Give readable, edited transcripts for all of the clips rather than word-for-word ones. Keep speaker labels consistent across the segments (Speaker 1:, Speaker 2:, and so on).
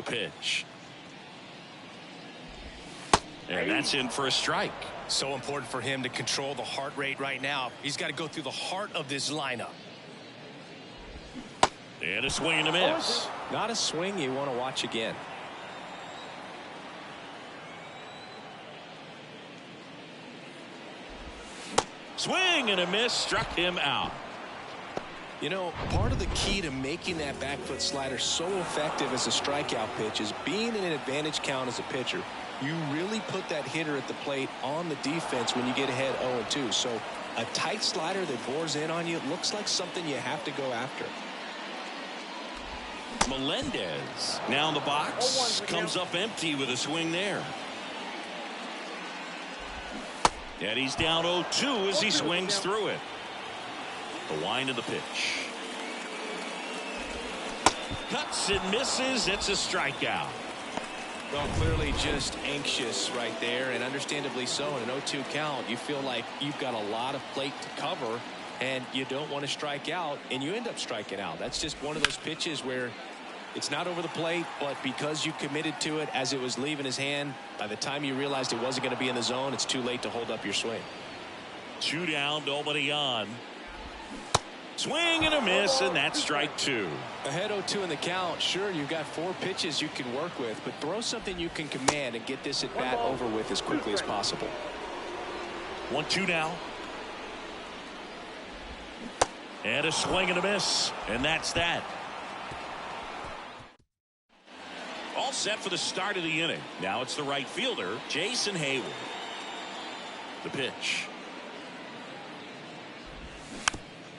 Speaker 1: The pitch. And that's in for a strike.
Speaker 2: So important for him to control the heart rate right now. He's got to go through the heart of this lineup.
Speaker 1: And a swing and a miss.
Speaker 2: Not a swing you want to watch again.
Speaker 1: Swing and a miss, struck him out.
Speaker 2: You know, part of the key to making that back foot slider so effective as a strikeout pitch is being in an advantage count as a pitcher. You really put that hitter at the plate on the defense when you get ahead 0-2. So a tight slider that bores in on you looks like something you have to go after.
Speaker 1: Melendez now in the box, comes up empty with a swing there. And he's down 0-2 as he swings through it. The wind of the pitch. Cuts and misses. It's a strikeout.
Speaker 2: Well, clearly just anxious right there, and understandably so. In an 0-2 count, you feel like you've got a lot of plate to cover, and you don't want to strike out, and you end up striking out. That's just one of those pitches where it's not over the plate, but because you committed to it as it was leaving his hand, by the time you realized it wasn't going to be in the zone, it's too late to hold up your swing.
Speaker 1: 2 down, nobody on. Swing and a miss, and that's strike 2.
Speaker 2: Ahead 0-2 in the count. Sure, you've got 4 pitches you can work with, but throw something you can command and get this at bat over with as quickly as possible.
Speaker 1: 1-2 now. And a swing and a miss, and that's that. All set for the start of the inning. Now it's the right fielder, Jason Hayward. The pitch.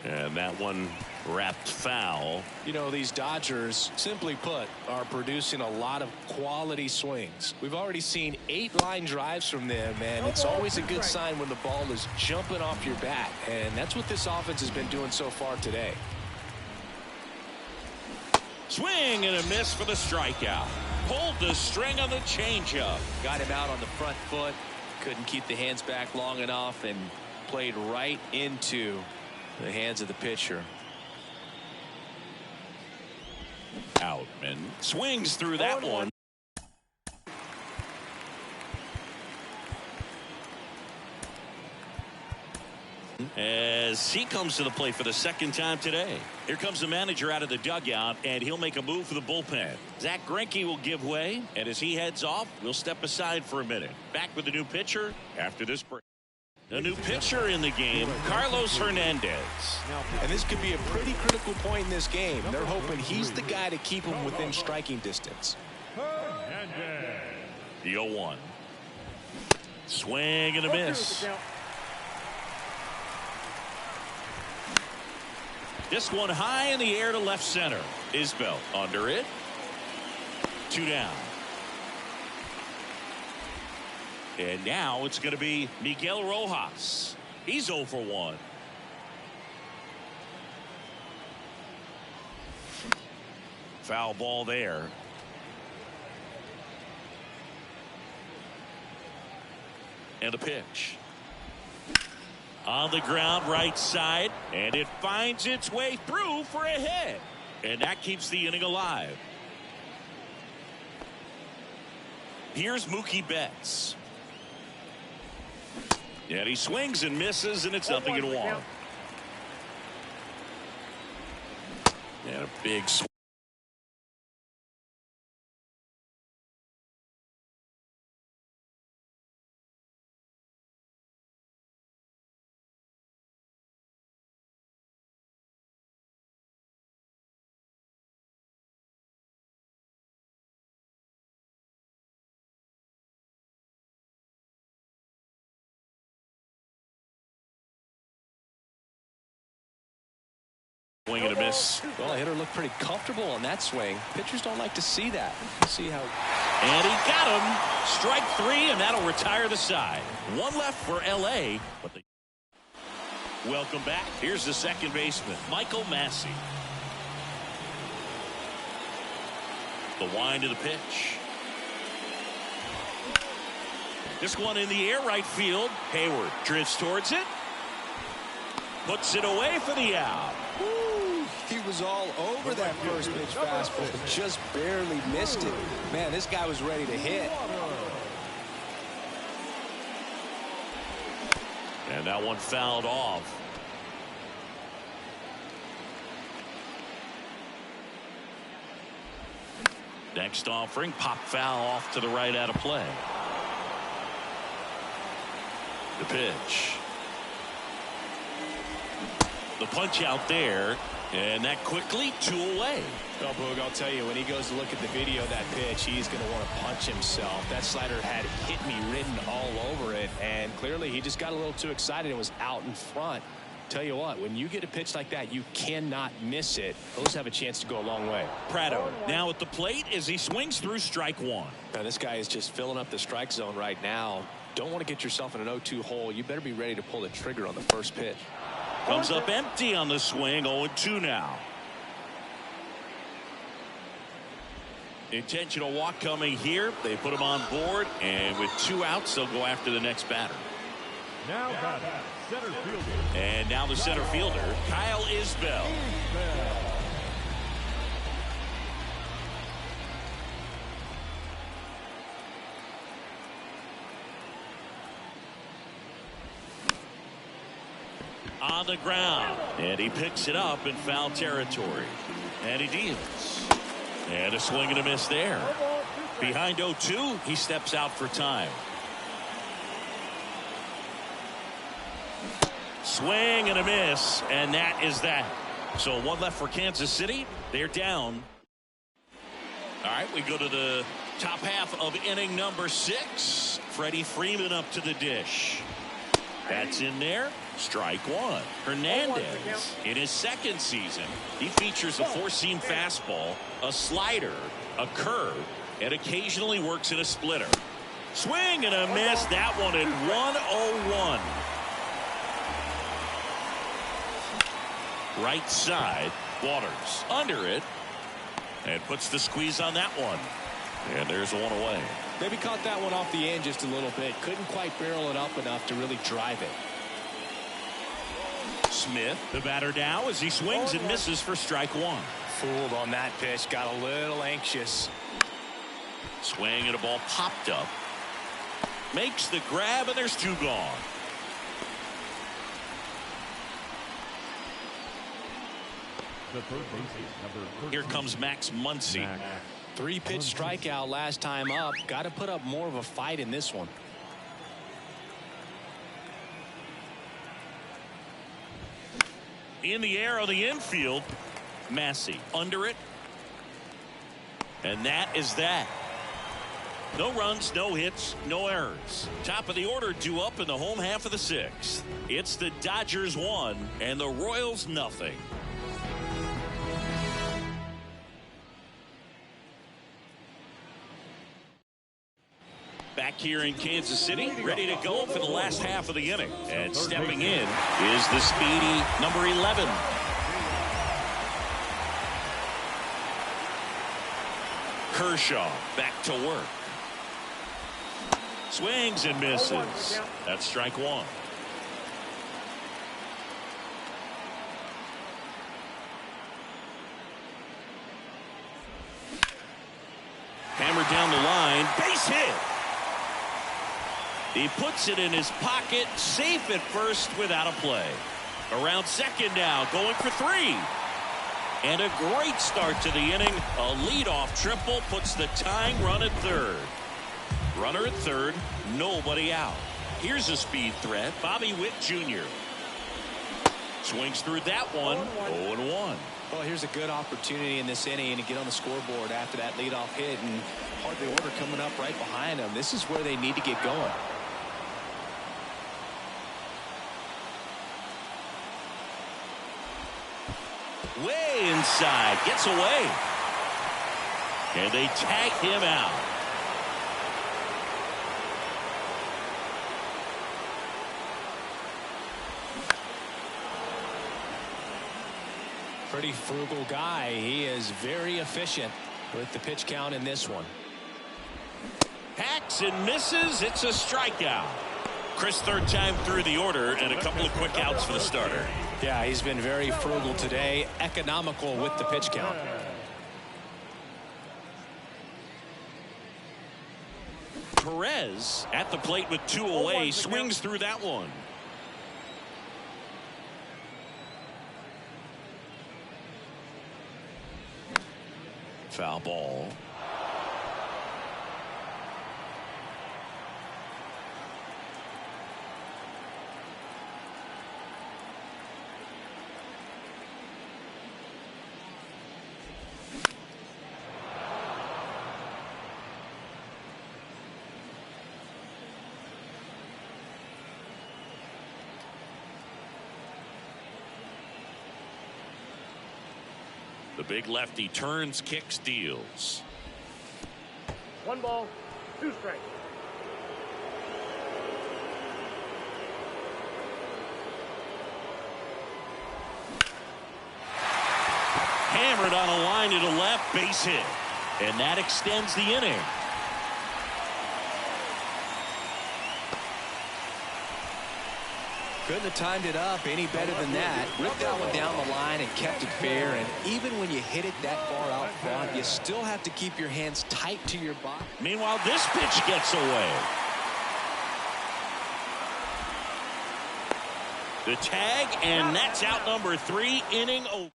Speaker 1: And that one wrapped foul.
Speaker 2: You know, these Dodgers, simply put, are producing a lot of quality swings. We've already seen 8 line drives from them, and it's always a good sign when the ball is jumping off your bat. And that's what this offense has been doing so far today.
Speaker 1: Swing and a miss for the strikeout. Pulled the string on the changeup.
Speaker 2: Got him out on the front foot. Couldn't keep the hands back long enough and played right into the hands of the pitcher.
Speaker 1: Outman swings through that one. As he comes to the plate for the second time today. Here comes the manager out of the dugout, and he'll make a move for the bullpen. Zach Greinke will give way, and as he heads off, we'll step aside for a minute. Back with the new pitcher after this break. A new pitcher in the game, Carlos Hernandez.
Speaker 2: And this could be a pretty critical point in this game. They're hoping he's the guy to keep him within striking distance.
Speaker 1: The 0-1. Swing and a miss. This one high in the air to left center. Isbell under it. 2 down. And now it's going to be Miguel Rojas. He's 0 for 1. Foul ball there. And the pitch. On the ground, right side, and it finds its way through for a hit. And that keeps the inning alive. Here's Mookie Betts. And he swings and misses, and it's 0-1. And a big swing. Swing and a miss.
Speaker 2: Well, the hitter looked pretty comfortable on that swing. Pitchers don't like to see that. See how.
Speaker 1: And he got him. Strike 3, and that'll retire the side. 1 left for L.A. But welcome back. Here's the second baseman, Michael Massey. The wind of the pitch. This one in the air, right field. Hayward drifts towards it. Puts it away for the out.
Speaker 2: He was all over that first pitch fastball, just barely missed it. Man, this guy was ready to hit.
Speaker 1: And that one fouled off. Next offering, pop foul off to the right out of play. The pitch. The punch out there, and that quickly 2 away.
Speaker 2: Oh, Boog, I'll tell you, when he goes to look at the video of that pitch, he's going to want to punch himself. That slider had hit me written all over it, and clearly he just got a little too excited and was out in front. Tell you what, when you get a pitch like that, you cannot miss it. Those have a chance to go a long way.
Speaker 1: Prado now at the plate as he swings through strike one.
Speaker 2: Now, this guy is just filling up the strike zone right now. Don't want to get yourself in an 0-2 hole. You better be ready to pull the trigger on the first pitch.
Speaker 1: Comes up empty on the swing. 0-2 now. Intentional walk coming here. They put him on board, and with 2 outs, they'll go after the next batter.
Speaker 3: Now center fielder.
Speaker 1: And now the center fielder, Kyle Isbell. On the ground, and he picks it up in foul territory, and he deals, and a swing and a miss there. Behind 0-2, he steps out for time. Swing and a miss, and that is that. So 1 left for Kansas City. They're down. All right, we go to the top half of inning number 6. Freddie Freeman up to the dish. That's in there. Strike one. Hernandez in his second season. He features a 4-seam fastball, a slider, a curve, and occasionally works in a splitter. Swing and a miss. That one at 101. Right side. Waters under it and puts the squeeze on that one. And there's 1 away.
Speaker 2: Maybe caught that one off the end just a little bit. Couldn't quite barrel it up enough to really drive it.
Speaker 1: Smith, the batter now, as he swings and misses for strike one.
Speaker 2: Fooled on that pitch. Got a little anxious.
Speaker 1: Swing and a ball popped up. Makes the grab, and there's 2 gone. Here comes Max Muncy.
Speaker 2: 3-pitch strikeout last time up. Got to put up more of a fight in this one.
Speaker 1: In the air on the infield, Massey under it, and that is that. No runs, no hits, no errors. Top of the order due up in the home half of the 6th. It's the Dodgers 1 and the Royals nothing. Back here in Kansas City, ready to go for the last half of the inning. And stepping in is the speedy number 11. Kershaw back to work. Swings and misses. That's strike one. Hammered down the line. Base hit. He puts it in his pocket, safe at first without a play. Around second now, going for 3. And a great start to the inning. A leadoff triple puts the tying run at third. Runner at third, nobody out. Here's a speed threat, Bobby Witt Jr. Swings through that one, 0-1.
Speaker 2: Well, here's a good opportunity in this inning to get on the scoreboard after that leadoff hit, and part of the order coming up right behind them. This is where they need to get going.
Speaker 1: Way inside, gets away. And they tag him out.
Speaker 2: Pretty frugal guy. He is very efficient with the pitch count in this one.
Speaker 1: Hacks and misses. It's a strikeout. Chris, third time through the order, and a couple of quick outs for the starter.
Speaker 2: Yeah, he's been very frugal today, economical with the pitch count.
Speaker 1: Perez at the plate with 2 away, swings through that one. Foul ball. The big lefty turns, kicks, deals.
Speaker 3: 1 ball, 2 strikes.
Speaker 1: Hammered on a line to the left, base hit. And that extends the inning.
Speaker 2: Couldn't have timed it up any better than that. Ripped that one down the line and kept it fair. And even when you hit it that far out front, you still have to keep your hands tight to your body.
Speaker 1: Meanwhile, this pitch gets away. The tag, and that's out number 3, inning over.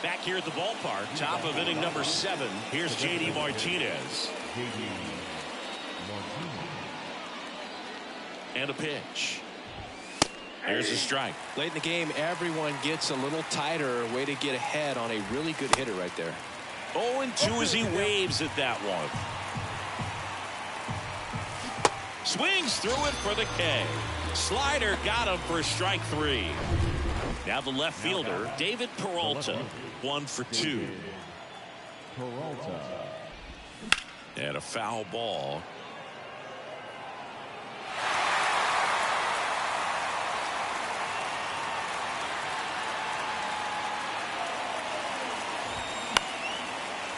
Speaker 1: Back here at the ballpark, top of inning number 7. Here's J.D. Martinez. And a pitch. There's a strike.
Speaker 2: Late in the game, everyone gets a little tighter. Way to get ahead on a really good hitter right there.
Speaker 1: 0-2 as he waves at that one. Swings through it for the K. Slider got him for strike 3. Now the left fielder, David Peralta, 1 for 2. And a foul ball.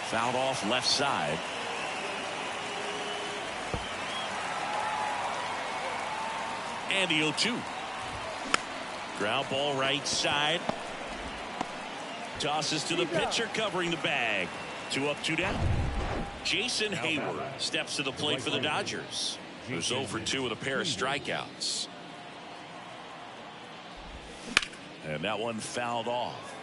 Speaker 1: Fouled off left side. And the 0-2. Ground ball right side. Tosses to the pitcher covering the bag. 2 up, 2 down. Jason Hayward steps to the plate for the Dodgers. Who's 0 for 2 with a pair of strikeouts. And that one fouled off.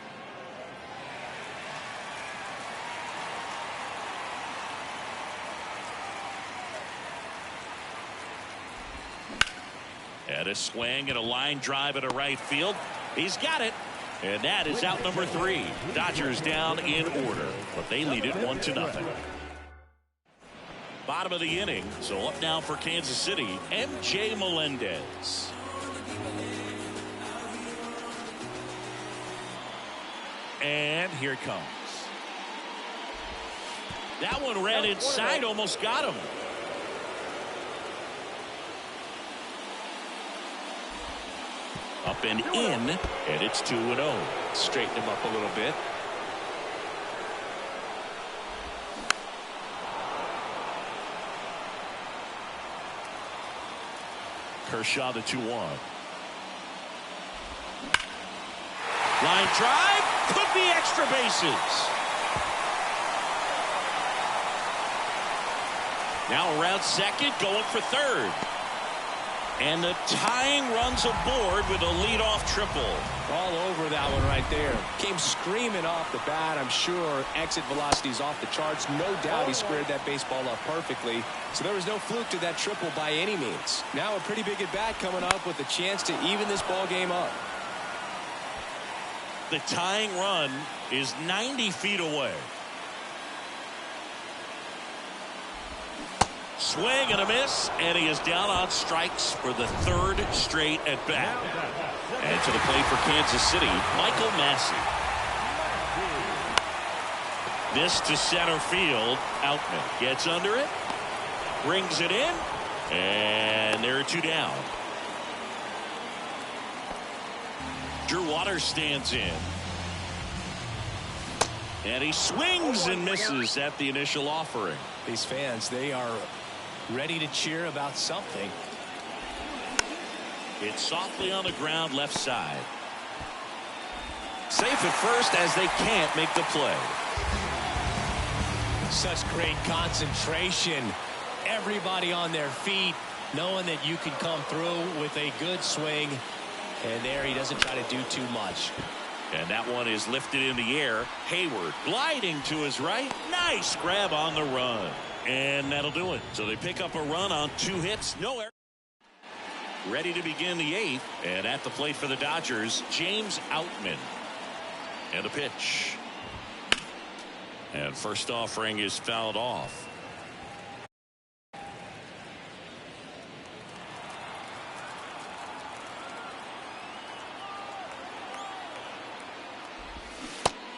Speaker 1: And a swing and a line drive at a right field. He's got it. And that is out number 3. Dodgers down in order, but they lead it 1-0. Bottom of the inning, so up now for Kansas City, M.J. Melendez. And here it comes. That one ran inside, almost got him. Up and in, and it's 2-0.
Speaker 2: Straighten him up a little bit.
Speaker 1: Kershaw, the 2-1. Line drive, could be extra bases. Now around second, going for third. And the tying runs aboard with a leadoff triple.
Speaker 2: All over that one right there. Came screaming off the bat. I'm sure exit velocity's off the charts. No doubt he squared that baseball up perfectly. So there was no fluke to that triple by any means. Now a pretty big at bat coming up with a chance to even this ball game up.
Speaker 1: The tying run is 90 feet away. Swing and a miss, and he is down on strikes for the 3rd straight at bat. And to the plate for Kansas City, Michael Massey. This to center field. Outman gets under it, brings it in, and there are 2 down. Drew Waters stands in. And he swings and misses at the initial offering.
Speaker 2: These fans, they are ready to cheer about something.
Speaker 1: It's softly on the ground left side. safe at first as they can't make the play.
Speaker 2: Such great concentration. Everybody on their feet, knowing that you can come through with a good swing. And there he doesn't try to do too much.
Speaker 1: And that one is lifted in the air. Hayward gliding to his right. Nice grab on the run. And that'll do it. So they pick up a run on 2 hits. No error. Ready to begin the 8th. And at the plate for the Dodgers, James Outman. And a pitch. And first offering is fouled off.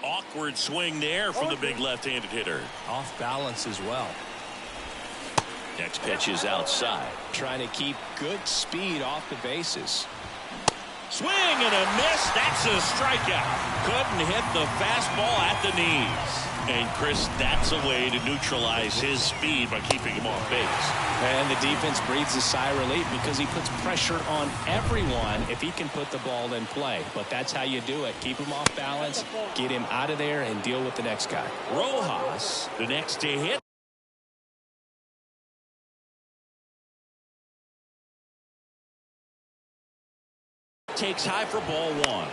Speaker 1: Awkward swing there from the big left-handed hitter.
Speaker 2: Off balance as well.
Speaker 1: Next pitch is outside.
Speaker 2: Trying to keep good speed off the bases.
Speaker 1: Swing and a miss. That's a strikeout. Couldn't hit the fastball at the knees. And Chris, that's a way to neutralize his speed by keeping him off base.
Speaker 2: And the defense breathes a sigh of relief because he puts pressure on everyone if he can put the ball in play. But that's how you do it. Keep him off balance, get him out of there, and deal with the next guy.
Speaker 1: Rojas, the next to hit. Takes high for ball 1.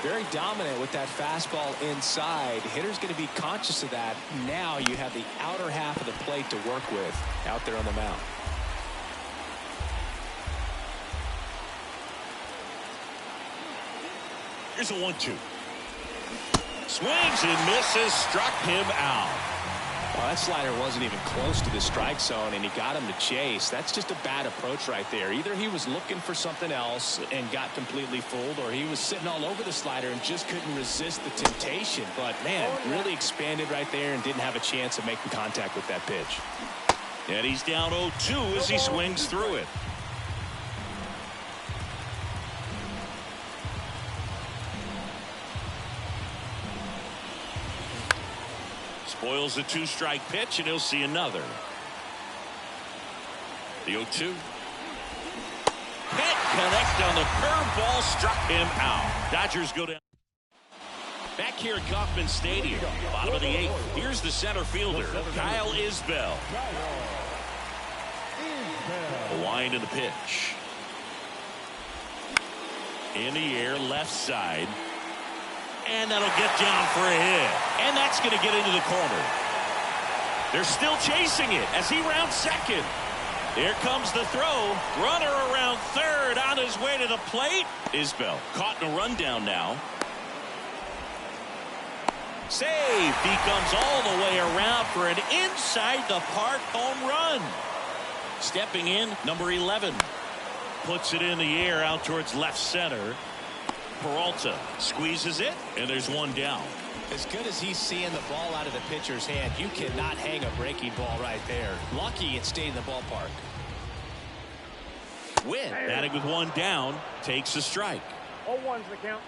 Speaker 2: Very dominant with that fastball inside. Hitter's going to be conscious of that. Now you have the outer half of the plate to work with out there on the mound.
Speaker 1: Here's a 1-2. Swings and misses. Struck him out.
Speaker 2: Well, that slider wasn't even close to the strike zone, and he got him to chase. That's just a bad approach right there. Either he was looking for something else and got completely fooled, or he was sitting all over the slider and just couldn't resist the temptation. But, man, really expanded right there and didn't have a chance of making contact with that pitch.
Speaker 1: And he's down 0-2 as he swings through it. Spoils the 2-strike pitch, and he'll see another. The 0-2. Can't connect on the curveball, struck him out. Dodgers go down. Back here at Kauffman Stadium, bottom of the 8th. Here's the center fielder, Kyle Isbell. A wind in the pitch. In the air, left side. And that'll get down for a hit. And that's going to get into the corner. They're still chasing it as he rounds second. Here comes the throw. Runner around third on his way to the plate. Isbell caught in a rundown now. Save. He comes all the way around for an inside the park home run. Stepping in, number 11. Puts it in the air out towards left center. Peralta squeezes it, and there's one down.
Speaker 2: As good as he's seeing the ball out of the pitcher's hand, you cannot hang a breaking ball right there. Lucky it stayed in the ballpark.
Speaker 1: Win, batting with one down, takes a strike.
Speaker 3: 0-1's the count.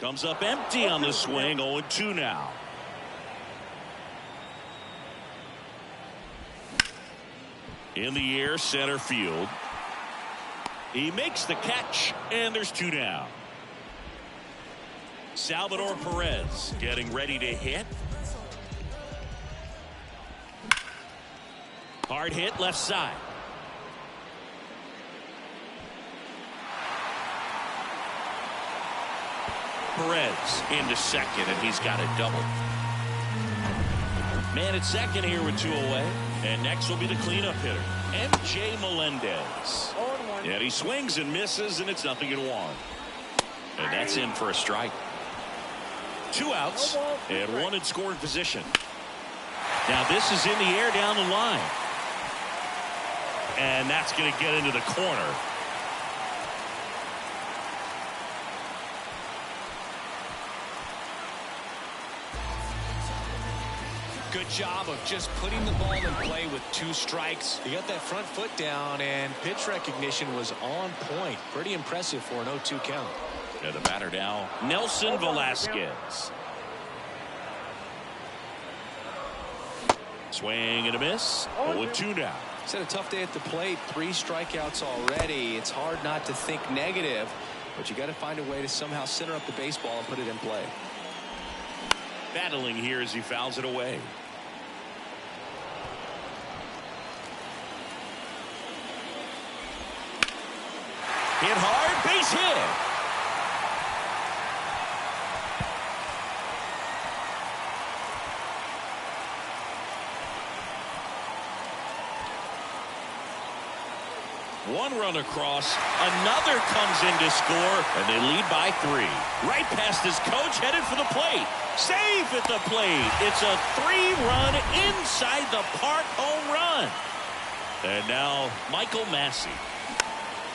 Speaker 1: Comes up empty on the swing, 0-2 now. In the air, center field. He makes the catch, and there's 2 down. Salvador Perez getting ready to hit. Hard hit left side. Perez into second, and he's got a double. Man at second here with 2 away. And next will be the cleanup hitter, M.J. Melendez. And he swings and misses, and it's 0-1. And that's in for a strike. 2 outs, and 1 in scoring position. Now this is in the air down the line. And that's going to get into the corner.
Speaker 2: Good job of just putting the ball in play with 2 strikes. He got that front foot down, and pitch recognition was on point. Pretty impressive for an 0-2 count.
Speaker 1: And the batter now, Nelson Velasquez. Swing and a miss. 0-2 now.
Speaker 2: He's had a tough day at the plate. 3 strikeouts already. It's hard not to think negative, but you got to find a way to somehow center up the baseball and put it in play.
Speaker 1: Battling here as he fouls it away. Hit hard, base hit. One run across, another comes in to score, and they lead by 3. Right past his coach, headed for the plate. Safe at the plate. It's a 3-run inside the park home run. And now Michael Massey.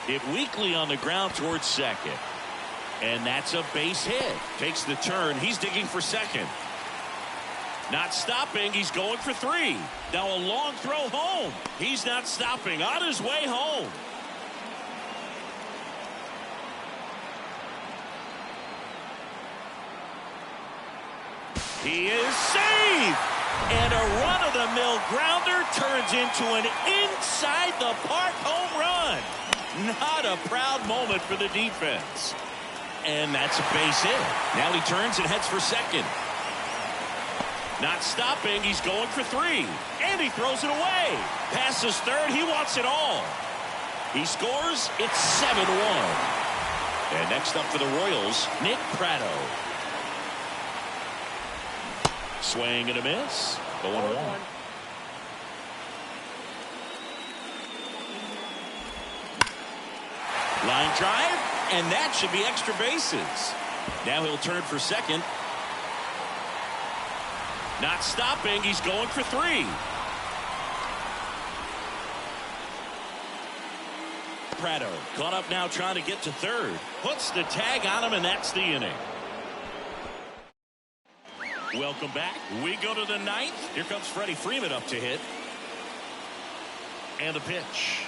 Speaker 1: Hit weakly on the ground towards second. And that's a base hit. Takes the turn. He's digging for second. Not stopping. He's going for 3. Now a long throw home. He's not stopping. On his way home. He is safe. And a run-of-the-mill grounder turns into an inside-the-park home run. Not a proud moment for the defense. And that's a base hit. Now he turns and heads for second. Not stopping. He's going for 3. And he throws it away. Passes third. He wants it all. He scores. It's 7-1. And next up for the Royals, Nick Pratto. Swing and a miss. 0-1. Line drive. And that should be extra bases. Now he'll turn for second. Not stopping. He's going for 3. Pratto caught up now trying to get to third. Puts the tag on him, and that's the inning. Welcome back. We go to the 9th. Here comes Freddie Freeman up to hit. And the pitch.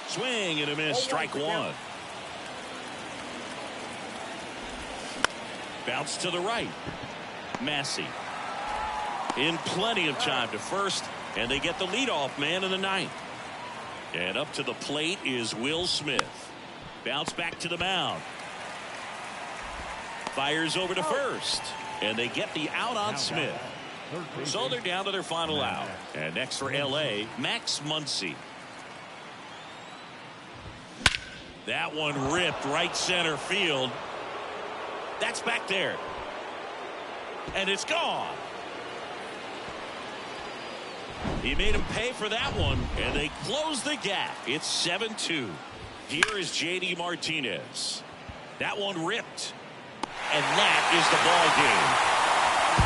Speaker 1: Swing and a miss. Strike 1. Bounce to the right. Massey. In plenty of time to first, and they get the leadoff man in the 9th. And up to the plate is Will Smith. Bounce back to the mound. Fires over to first, and they get the out on Smith. So they're down to their final out. And next for LA, Max Muncy. That one ripped right center field. That's back there. And it's gone. He made him pay for that one, and they close the gap. It's 7-2. Here is J.D. Martinez. That one ripped. And that is the ball game.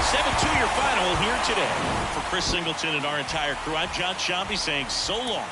Speaker 1: 7-2 your final here today. For Chris Singleton and our entire crew, I'm John Shambi saying so long.